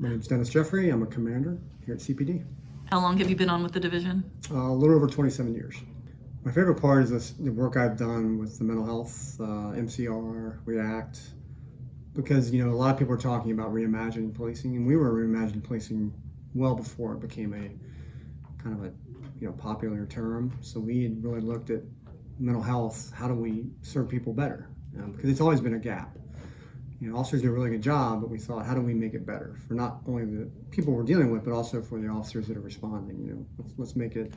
My name's Dennis Jeffrey. I'm a commander here at CPD. How long have you been on with the division? A little over 27 years. My favorite part is the work I've done with the mental health, MCR, REACT, because a lot of people are talking about reimagining policing, and we were reimagining policing well before it became a kind of a popular term. So we had really looked at mental health. How do we serve people better? Because it's always been a gap. Officers do a really good job, but we thought, how do we make it better for not only the people we're dealing with, but also for the officers that are responding? Let's make it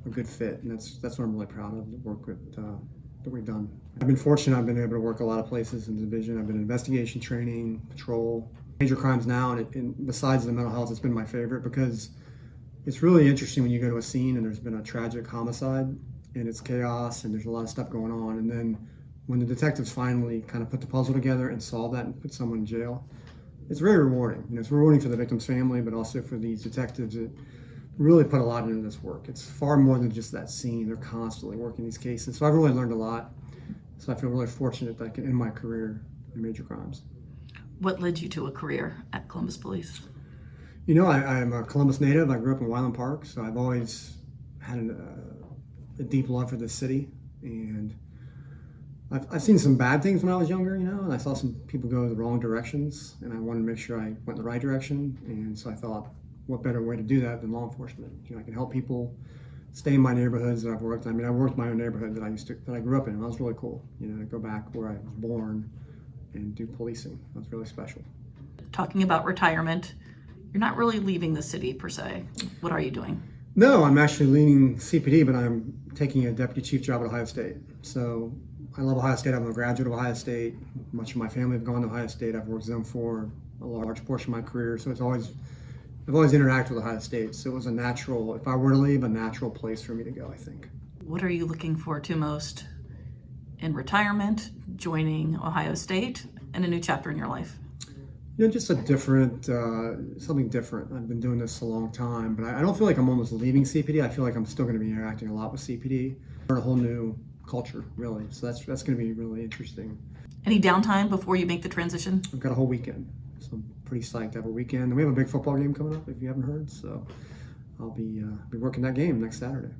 a good fit, and that's what I'm really proud of, the work that we've done. I've been fortunate. I've been able to work a lot of places in the division. I've been in investigation training, patrol, major crimes now, and besides the mental health, it's been my favorite because it's really interesting when you go to a scene and there's been a tragic homicide and it's chaos and there's a lot of stuff going on, and then when the detectives finally kind of put the puzzle together and solve that and put someone in jail, it's very rewarding. It's rewarding for the victim's family, but also for these detectives that really put a lot into this work. It's far more than just that scene. They're constantly working these cases. So I've really learned a lot. So I feel really fortunate that I can end my career in major crimes. What led you to a career at Columbus Police? I'm a Columbus native. I grew up in Wyland Park, so I've always had a deep love for this city. And I've seen some bad things when I was younger, and I saw some people go the wrong directions, and I wanted to make sure I went in the right direction. And so I thought, what better way to do that than law enforcement? I can help people stay in my neighborhoods that I've worked. I worked in my own neighborhood that I grew up in. That was really cool. To go back where I was born and do policing. That was really special. Talking about retirement, you're not really leaving the city per se. What are you doing? No, I'm actually leaving CPD, but I'm taking a deputy chief job at Ohio State. So I love Ohio State. I'm a graduate of Ohio State. Much of my family have gone to Ohio State. I've worked with them for a large portion of my career. So I've always interacted with Ohio State. So it was a natural, if I were to leave, a natural place for me to go, I think. What are you looking forward to most in retirement, joining Ohio State, and a new chapter in your life? Just a different, something different. I've been doing this a long time, but I don't feel like I'm almost leaving CPD. I feel like I'm still going to be interacting a lot with CPD. Learn a whole new culture, really. So that's going to be really interesting. Any downtime before you make the transition? I've got a whole weekend, so I'm pretty psyched to have a weekend. And we have a big football game coming up, if you haven't heard. So I'll be working that game next Saturday.